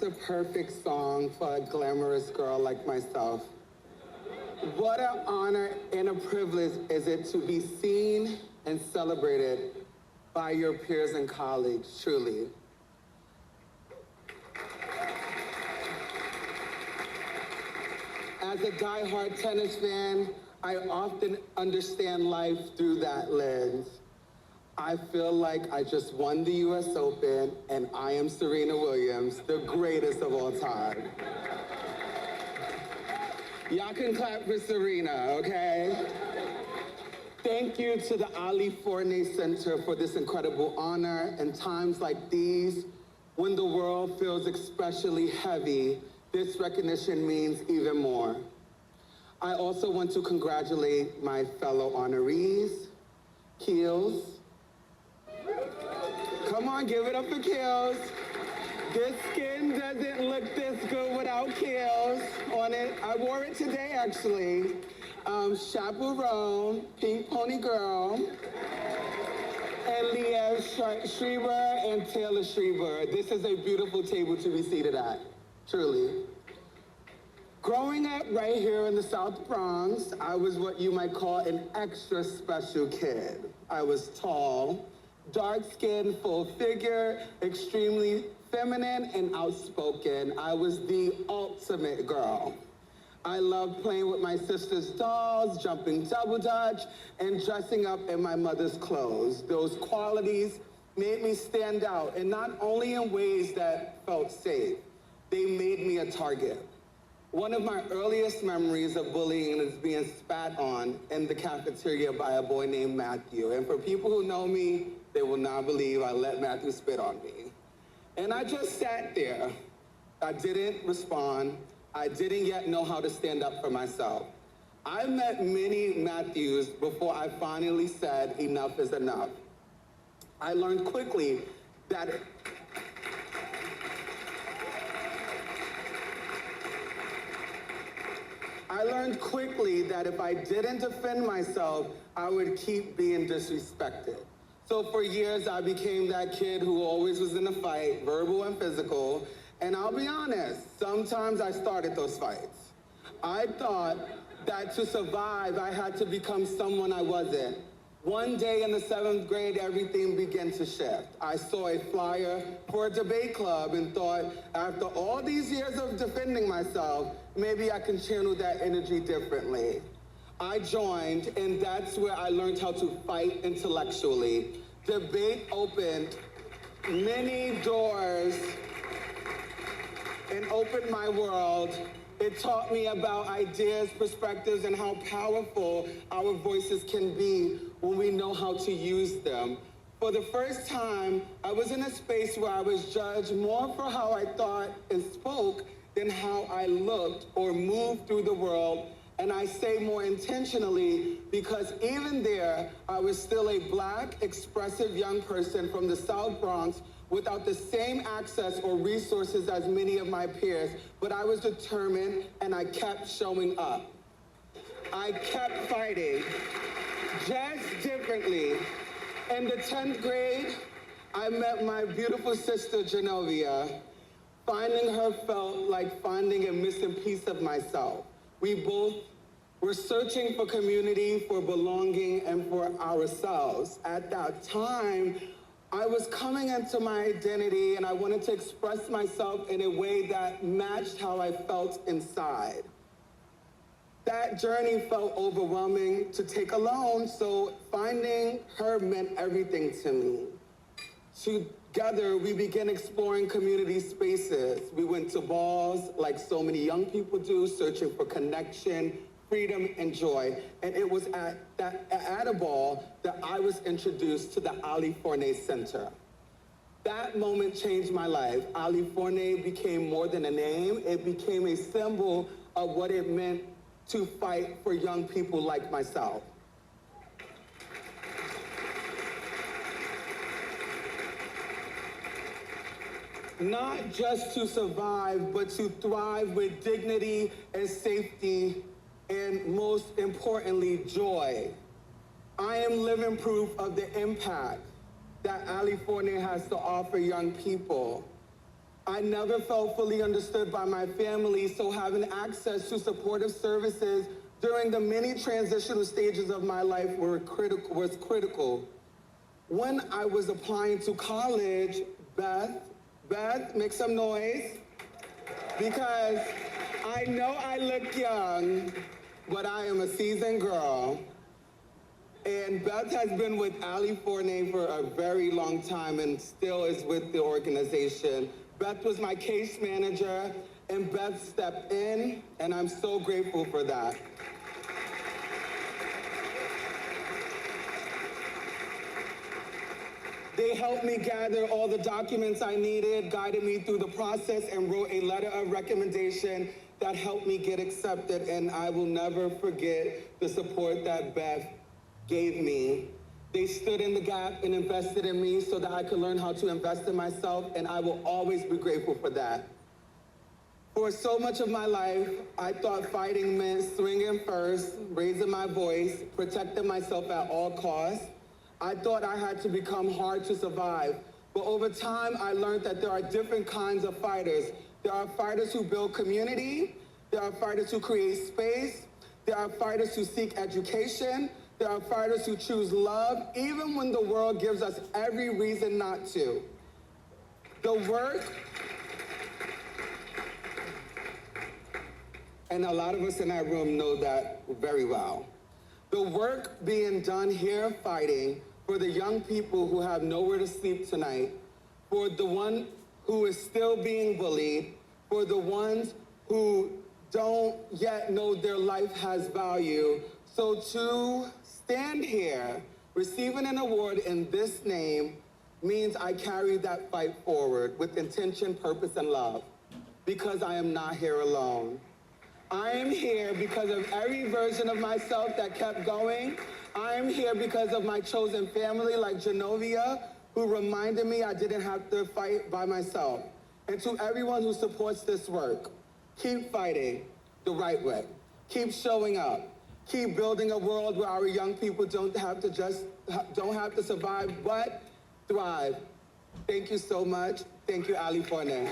the perfect song for a glamorous girl like myself. What an honor and a privilege is it to be seen and celebrated by your peers and colleagues, truly. As a diehard tennis fan, I often understand life through that lens. I feel like I just won the US Open and I am Serena Williams, the greatest of all time. Y'all can clap for Serena, okay? Thank you to the Ali Forney Center for this incredible honor. In times like these, when the world feels especially heavy, this recognition means even more. I also want to congratulate my fellow honorees, Keels. Come on, give it up for Keels. This skin doesn't look this good without Keels on it. I wore it today, actually. Chaperone, Pink Pony Girl, and Liev Schreiber and Taylor Schreiber. This is a beautiful table to be seated at, truly. Growing up right here in the South Bronx, I was what you might call an extra special kid. I was tall, dark-skinned, full figure, extremely feminine and outspoken. I was the ultimate girl. I loved playing with my sister's dolls, jumping double dutch, and dressing up in my mother's clothes. Those qualities made me stand out, and not only in ways that felt safe, they made me a target. One of my earliest memories of bullying is being spat on in the cafeteria by a boy named Matthew. And for people who know me, they will not believe I let Matthew spit on me. And I just sat there. I didn't respond. I didn't yet know how to stand up for myself. I met many Matthews before I finally said enough is enough. I learned quickly that if I didn't defend myself, I would keep being disrespected. So for years, I became that kid who always was in a fight, verbal and physical. And I'll be honest, sometimes I started those fights. I thought that to survive, I had to become someone I wasn't. One day in the 7th grade, everything began to shift. I saw a flyer for a debate club and thought, after all these years of defending myself, maybe I can channel that energy differently. I joined, and that's where I learned how to fight intellectually. Debate opened many doors and opened my world. It taught me about ideas, perspectives, and how powerful our voices can be when we know how to use them. For the first time, I was in a space where I was judged more for how I thought and spoke than how I looked or moved through the world. And I say more intentionally because even there, I was still a Black, expressive young person from the South Bronx without the same access or resources as many of my peers, but I was determined and I kept showing up. I kept fighting, just differently. In the 10th grade, I met my beautiful sister, Genovia. Finding her felt like finding a missing piece of myself. We both were searching for community, for belonging, and for ourselves. At that time, I was coming into my identity and I wanted to express myself in a way that matched how I felt inside. That journey felt overwhelming to take alone, so finding her meant everything to me. Together, we began exploring community spaces. We went to balls like so many young people do, searching for connection, freedom, and joy. And it was at a ball that I was introduced to the Ali Forney Center. That moment changed my life. Ali Forney became more than a name. It became a symbol of what it meant to fight for young people like myself. Not just to survive, but to thrive with dignity and safety, and most importantly, joy. I am living proof of the impact that Ali Forney has to offer young people. I never felt fully understood by my family, so having access to supportive services during the many transitional stages of my life was critical. When I was applying to college, Beth, make some noise, because I know I look young, but I am a seasoned girl. And Beth has been with Forney for a very long time and still is with the organization. Beth was my case manager, and Beth stepped in, and I'm so grateful for that. They helped me gather all the documents I needed, guided me through the process, and wrote a letter of recommendation that helped me get accepted, and I will never forget the support that Beth gave me. They stood in the gap and invested in me so that I could learn how to invest in myself, and I will always be grateful for that. For so much of my life, I thought fighting meant swinging first, raising my voice, protecting myself at all costs. I thought I had to become hard to survive. But over time, I learned that there are different kinds of fighters. There are fighters who build community. There are fighters who create space. There are fighters who seek education. There are fighters who choose love, even when the world gives us every reason not to. The work, and a lot of us in our room know that very well. The work being done here fighting for the young people who have nowhere to sleep tonight, for the one who is still being bullied, for the ones who don't yet know their life has value. So to stand here receiving an award in this name means I carry that fight forward with intention, purpose, and love, because I am not here alone. I am here because of every version of myself that kept going. I am here because of my chosen family like Genovia, who reminded me I didn't have to fight by myself. And to everyone who supports this work, keep fighting the right way. Keep showing up. Keep building a world where our young people don't have to survive, but thrive. Thank you so much. Thank you, Forney.